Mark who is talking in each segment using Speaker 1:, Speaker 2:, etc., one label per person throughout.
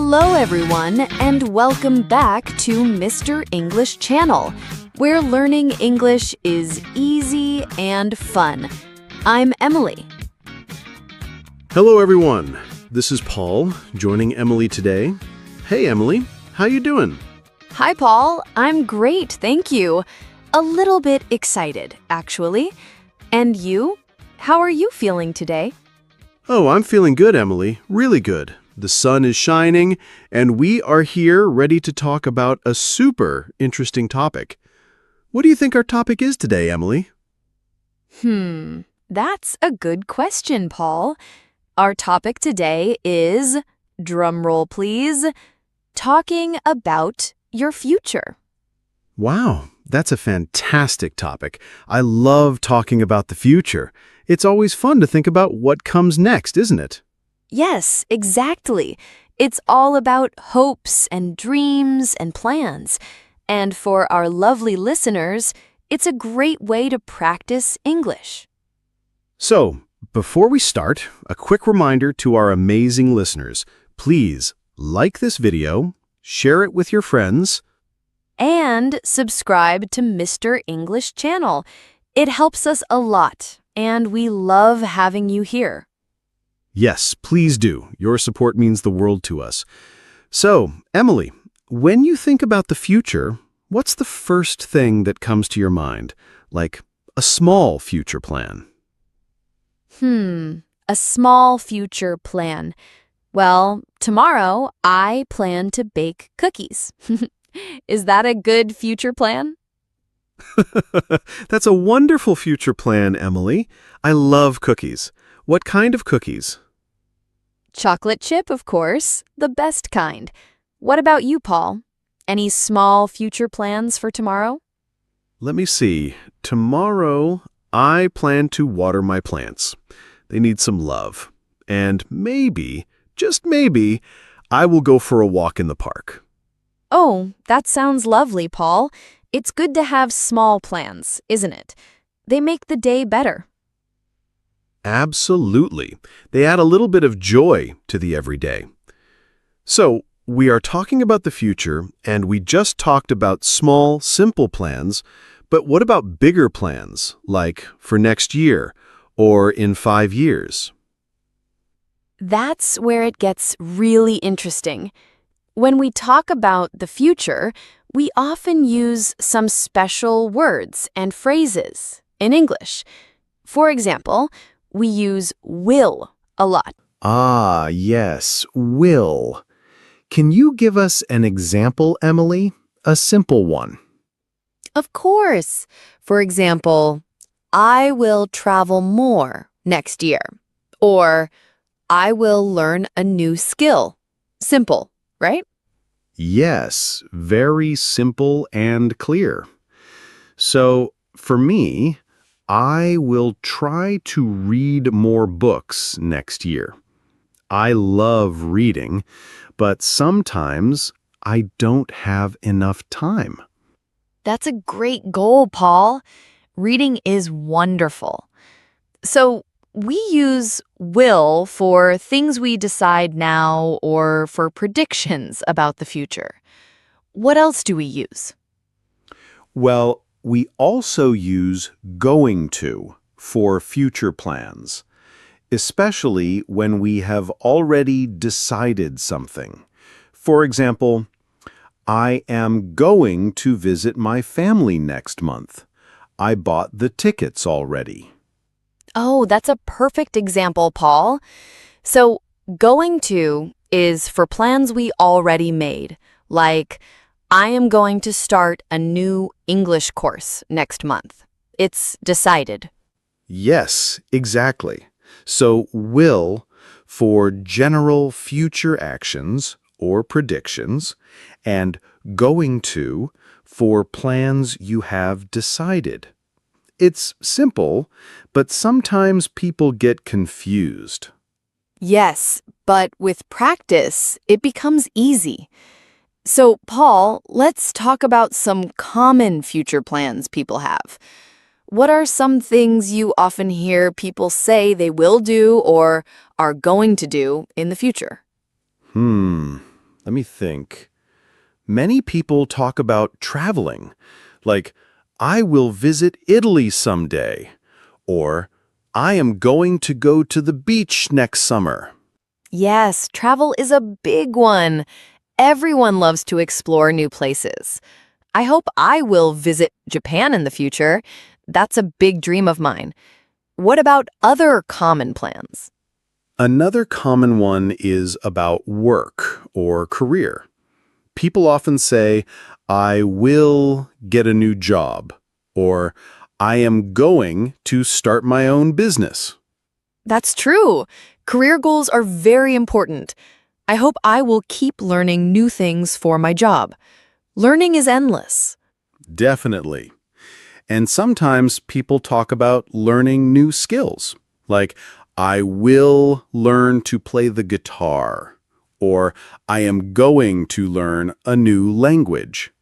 Speaker 1: Hello everyone, and welcome back to Mr. English Channel, where learning English is easy and fun. I'm Emily.
Speaker 2: Hello everyone, this is Paul, joining Emily today. Hey Emily, how you doing?
Speaker 1: Hi Paul, I'm great, thank you. A little bit excited, actually. And you? How are you feeling today?
Speaker 2: Oh, I'm feeling good, Emily, really good. The sun is shining, and we are here ready to talk about a super interesting topic. What do you think our topic is today, Emily?
Speaker 1: That's a good question, Paul. Our topic today is, drumroll please, talking about your future.
Speaker 2: Wow, that's a fantastic topic. I love talking about the future. It's always fun to think about what comes next, isn't it?
Speaker 1: Yes, exactly. It's all about hopes and dreams and plans. And for our lovely listeners, it's a great way to practice English.
Speaker 2: So, before we start, a quick reminder to our amazing listeners. Please like this video, share it with your friends,
Speaker 1: and subscribe to Mr. English Channel. It helps us a lot, and we love having you here.
Speaker 2: Yes, please do. Your support means the world to us. So, Emily, when you think about the future, what's the first thing that comes to your mind? Like a small future plan.
Speaker 1: A small future plan. Well, tomorrow I plan to bake cookies. Is that a good future plan?
Speaker 2: That's a wonderful future plan, Emily. I love cookies. What kind of cookies?
Speaker 1: Chocolate chip, of course, the best kind. What about you, Paul? Any small future plans for tomorrow?
Speaker 2: Let me see. Tomorrow, I plan to water my plants. They need some love. And maybe, just maybe, I will go for a walk in the park.
Speaker 1: Oh, that sounds lovely, Paul. It's good to have small plans, isn't it? They make the day better.
Speaker 2: Absolutely. They add a little bit of joy to the everyday. So, we are talking about the future, and we just talked about small, simple plans, but what about bigger plans, like for next year or in 5 years?
Speaker 1: That's where it gets really interesting. When we talk about the future, we often use some special words and phrases in English. For example, we use will a lot.
Speaker 2: Ah, yes, will. Can you give us an example, Emily? A simple one.
Speaker 1: Of course. For example, I will travel more next year. Or, I will learn a new skill. Simple, right?
Speaker 2: Yes, very simple and clear. So, for me, I will try to read more books next year. I love reading, but sometimes I don't have enough time.
Speaker 1: That's a great goal, Paul. Reading is wonderful. So, we use will for things we decide now or for predictions about the future. What else do we use?
Speaker 2: Well, we also use going to for future plans, especially when we have already decided something. For example, I am going to visit my family next month. I bought the tickets already.
Speaker 1: Oh, that's a perfect example, Paul. So, going to is for plans we already made, like, I am going to start a new English course next month. It's decided.
Speaker 2: Yes, exactly. So, will for general future actions or predictions, and going to for plans you have decided. It's simple, but sometimes people get confused.
Speaker 1: Yes, but with practice, it becomes easy. So, Paul, let's talk about some common future plans people have. What are some things you often hear people say they will do or are going to do in the future?
Speaker 2: Let me think. Many people talk about traveling, like, I will visit Italy someday, or I am going to go to the beach next summer.
Speaker 1: Yes, travel is a big one. Everyone loves to explore new places. I hope I will visit Japan in the future. That's a big dream of mine. What about other common plans?
Speaker 2: Another common one is about work or career. People often say, I will get a new job, or I am going to start my own business.
Speaker 1: That's true. Career goals are very important. I hope I will keep learning new things for my job. Learning is endless.
Speaker 2: Definitely. And sometimes people talk about learning new skills, like, I will learn to play the guitar, or I am going to learn a new language.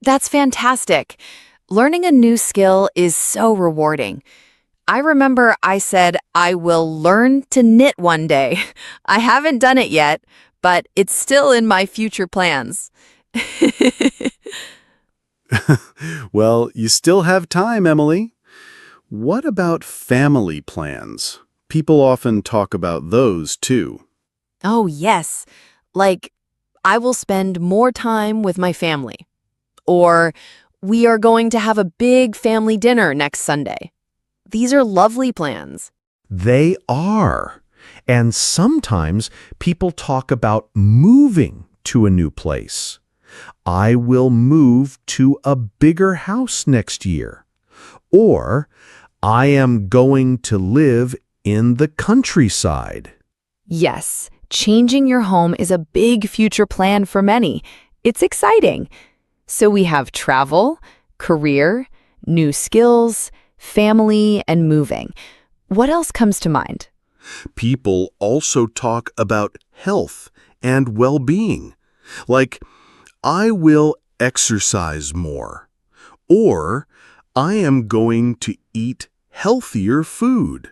Speaker 1: That's fantastic. Learning a new skill is so rewarding. I remember I said I will learn to knit one day. I haven't done it yet, but it's still in my future plans.
Speaker 2: Well, you still have time, Emily. What about family plans? People often talk about those, too.
Speaker 1: Oh, yes. Like, I will spend more time with my family. Or, we are going to have a big family dinner next Sunday. These are lovely plans.
Speaker 2: They are. And sometimes people talk about moving to a new place. I will move to a bigger house next year. Or, I am going to live in the countryside.
Speaker 1: Yes, changing your home is a big future plan for many. It's exciting. So we have travel, career, new skills, family, and moving. What else comes to mind?
Speaker 2: People also talk about health and well-being, like, I will exercise more, or I am going to eat healthier food.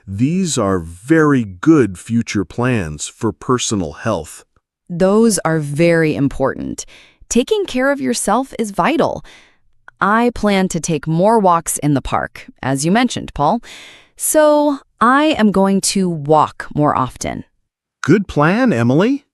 Speaker 2: These are very good future plans for personal health.
Speaker 1: Those are very important. Taking care of yourself is vital. I plan to take more walks in the park, as you mentioned, Paul. So I am going to walk more often.
Speaker 2: Good plan, Emily.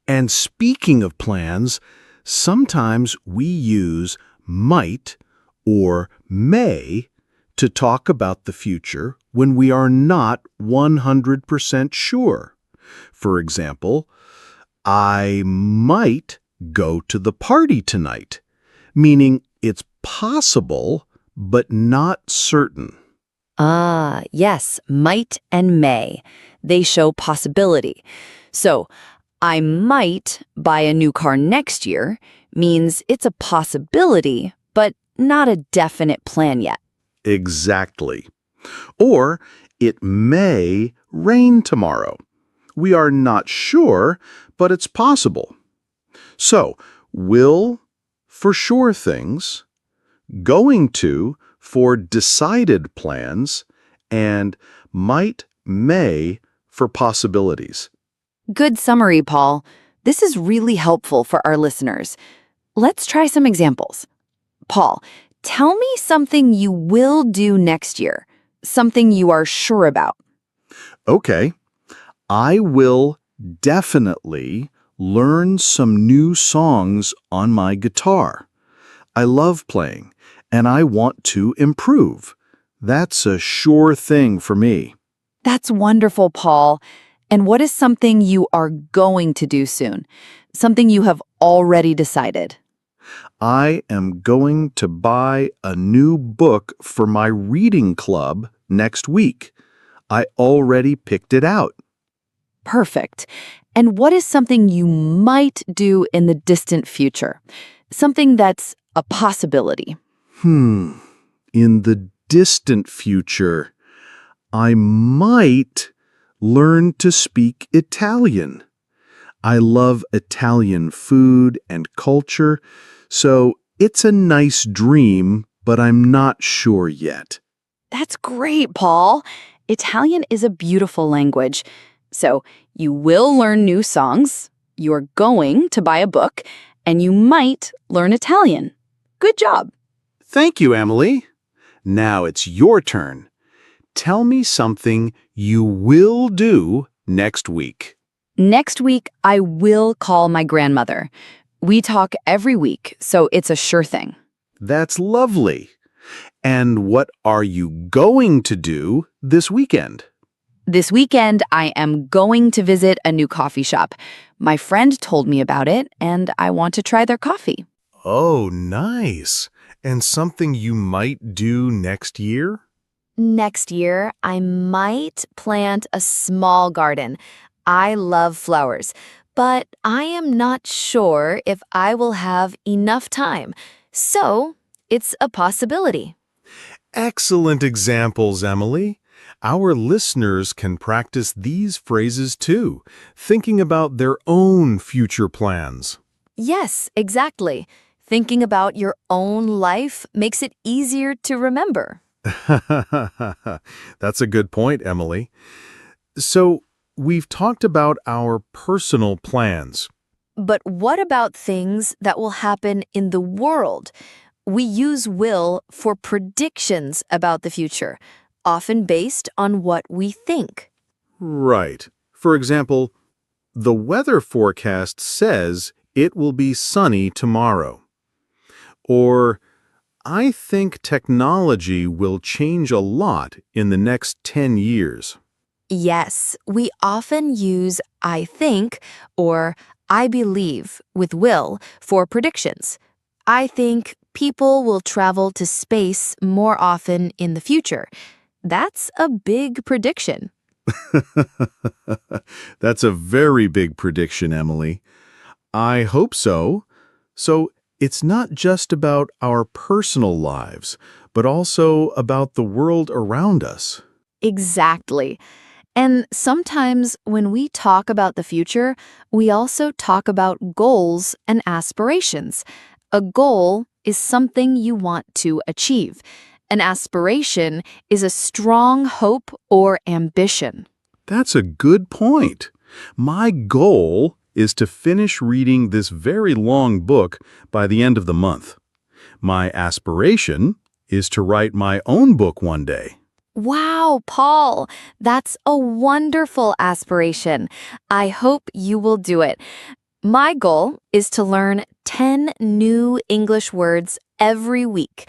Speaker 2: And speaking of plans, sometimes we use might or may to talk about the future when we are not 100% sure. For example, I might go to the party tonight, meaning it's possible but not certain.
Speaker 1: Ah, yes, might and may. They show possibility. So, I might buy a new car next year means it's a possibility, but not a definite plan yet.
Speaker 2: Exactly. Or it may rain tomorrow. We are not sure, but it's possible. So, will for sure things, going to for decided plans, and might, may for possibilities.
Speaker 1: Good summary, Paul. This is really helpful for our listeners. Let's try some examples. Paul, tell me something you will do next year, something you are sure about.
Speaker 2: Okay. I will definitely learn some new songs on my guitar. I love playing, and I want to improve. That's a sure thing for me.
Speaker 1: That's wonderful, Paul. And what is something you are going to do soon? Something you have already decided?
Speaker 2: I am going to buy a new book for my reading club next week. I already picked it out.
Speaker 1: Perfect. And what is something you might do in the distant future? Something that's a possibility.
Speaker 2: In the distant future, I might learn to speak Italian. I love Italian food and culture, so it's a nice dream, but I'm not sure yet.
Speaker 1: That's great, Paul. Italian is a beautiful language. So you will learn new songs, you're going to buy a book, and you might learn Italian. Good job.
Speaker 2: Thank you, Emily. Now it's your turn. Tell me something you will do next week.
Speaker 1: Next week, I will call my grandmother. We talk every week, so it's a sure thing.
Speaker 2: That's lovely. And what are you going to do this weekend?
Speaker 1: This weekend, I am going to visit a new coffee shop. My friend told me about it, and I want to try their coffee.
Speaker 2: Oh, nice. And something you might do next year?
Speaker 1: Next year, I might plant a small garden. I love flowers, but I am not sure if I will have enough time. So, it's a possibility.
Speaker 2: Excellent examples, Emily. Our listeners can practice these phrases too, thinking about their own future plans.
Speaker 1: Yes, exactly. Thinking about your own life makes it easier to remember.
Speaker 2: That's a good point, Emily. So, we've talked about our personal plans.
Speaker 1: But what about things that will happen in the world? We use will for predictions about the future, often based on what we think.
Speaker 2: Right. For example, the weather forecast says it will be sunny tomorrow. Or, I think technology will change a lot in the next 10 years.
Speaker 1: Yes, we often use I think or I believe with will for predictions. I think people will travel to space more often in the future. That's a big prediction.
Speaker 2: That's a very big prediction, Emily. I hope so. So, it's not just about our personal lives, but also about the world around us.
Speaker 1: Exactly. And sometimes when we talk about the future, we also talk about goals and aspirations. A goal is something you want to achieve. An aspiration is a strong hope or ambition.
Speaker 2: That's a good point. My goal is to finish reading this very long book by the end of the month. My aspiration is to write my own book one day.
Speaker 1: Wow, Paul, that's a wonderful aspiration. I hope you will do it. My goal is to learn 10 new English words every week.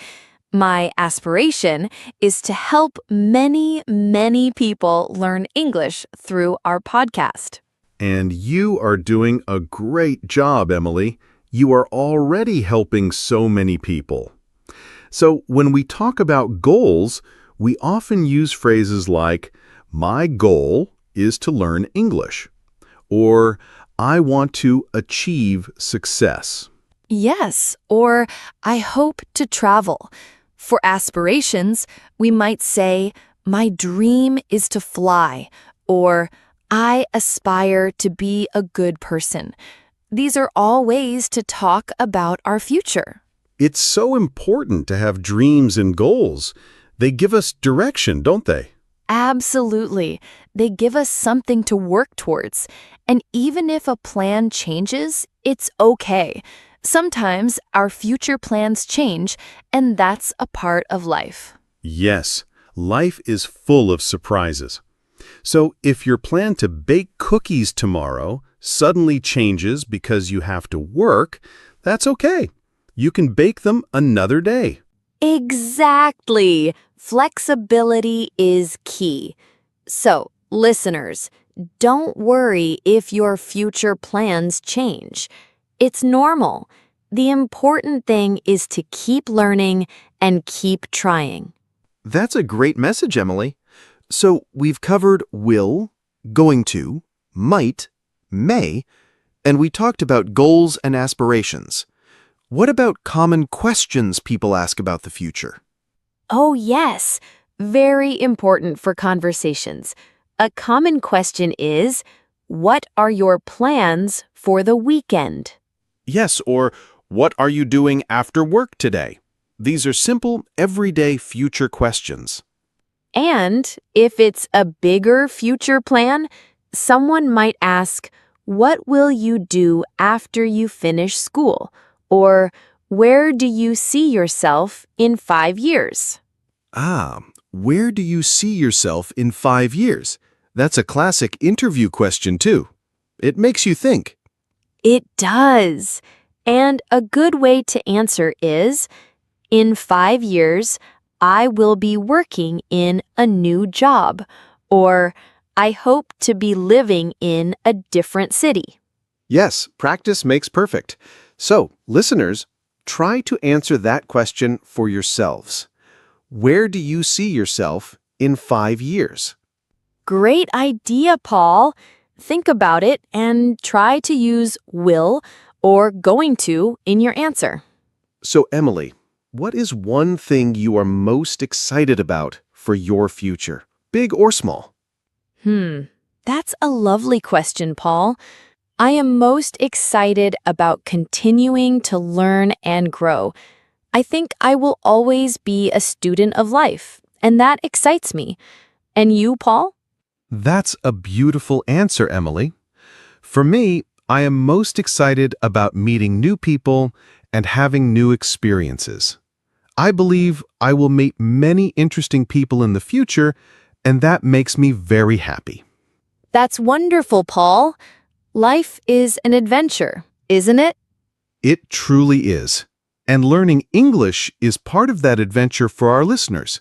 Speaker 1: My aspiration is to help many, many people learn English through our podcast.
Speaker 2: And you are doing a great job, Emily. You are already helping so many people. So when we talk about goals, we often use phrases like, my goal is to learn English, or I want to achieve success.
Speaker 1: Yes, or I hope to travel. For aspirations, we might say, my dream is to fly, or I aspire to be a good person. These are all ways to talk about our future.
Speaker 2: It's so important to have dreams and goals. They give us direction, don't they?
Speaker 1: Absolutely. They give us something to work towards. And even if a plan changes, it's okay. Sometimes our future plans change, and that's a part of life.
Speaker 2: Yes, life is full of surprises. So if your plan to bake cookies tomorrow suddenly changes because you have to work, that's okay. You can bake them another day.
Speaker 1: Exactly. Flexibility is key. So, listeners, don't worry if your future plans change. It's normal. The important thing is to keep learning and keep trying.
Speaker 3: That's a great message, Emily. So we've covered will, going to, might, may, and we talked about goals and aspirations. What about common questions people ask about the future?
Speaker 1: Oh, yes. Very important for conversations. A common question is, what are your plans for the weekend?
Speaker 2: Yes, or what are you doing after work today? These are simple, everyday future questions.
Speaker 1: And if it's a bigger future plan, someone might ask, what will you do after you finish school? Or where do you see yourself in 5 years?
Speaker 3: Where do you see yourself in 5 years? That's a classic interview question, too. It makes you think.
Speaker 1: It does. And a good way to answer is, in 5 years, I will be working in a new job. Or, I hope to be living in a different city.
Speaker 2: Yes, practice makes perfect. So, listeners, try to answer that question for yourselves. Where do you see yourself in 5 years?
Speaker 1: Great idea, Paul. Think about it and try to use will or going to in your answer.
Speaker 2: So, Emily, what is one thing you are most excited about for your future, big or small?
Speaker 1: That's a lovely question, Paul. I am most excited about continuing to learn and grow. I think I will always be a student of life, and that excites me. And you, Paul?
Speaker 3: That's a beautiful answer, Emily. For me, I am most excited about meeting new people and having new experiences. I believe I will meet many interesting people in the future, and that makes me very happy.
Speaker 1: That's wonderful, Paul. Life is an adventure, isn't it?
Speaker 3: It truly is. And learning English is part of that adventure for our listeners.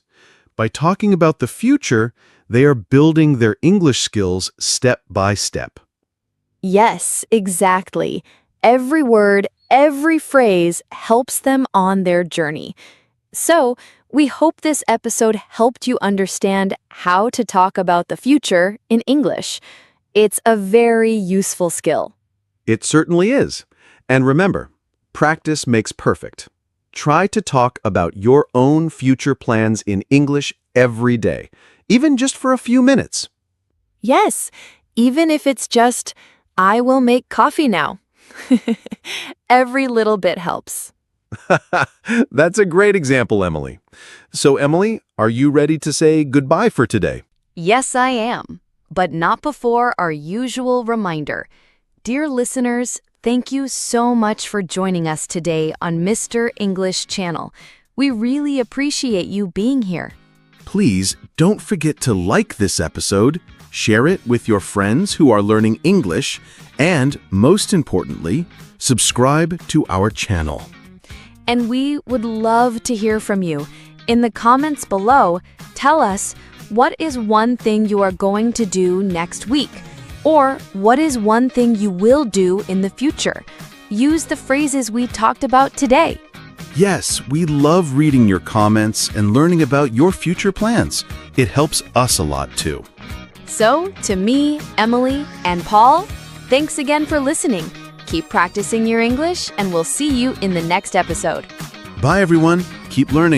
Speaker 3: By talking about the future, they are building their English skills step by step.
Speaker 1: Yes, exactly. Every word, every phrase helps them on their journey. So, we hope this episode helped you understand how to talk about the future in English. It's a very useful skill.
Speaker 2: It certainly is. And remember, practice makes perfect. Try to talk about your own future plans in English every day, even just for a few minutes.
Speaker 1: Yes, even if it's just, I will make coffee now. Every little bit helps.
Speaker 2: That's a great example, Emily. So, Emily, are you ready to say goodbye for today?
Speaker 1: Yes, I am, but not before our usual reminder. Dear listeners, thank you so much for joining us today on Mr. English Channel. We really appreciate you being here.
Speaker 3: Please don't forget to like this episode, share it with your friends who are learning English, and, most importantly, subscribe to our channel.
Speaker 1: And we would love to hear from you. In the comments below, tell us what is one thing you are going to do next week, or what is one thing you will do in the future. Use the phrases we talked about today.
Speaker 3: Yes, we love reading your comments and learning about your future plans. It helps us a lot too.
Speaker 1: So, to me, Emily, and Paul, thanks again for listening. Keep practicing your English, and we'll see you in the next episode.
Speaker 3: Bye, everyone. Keep learning.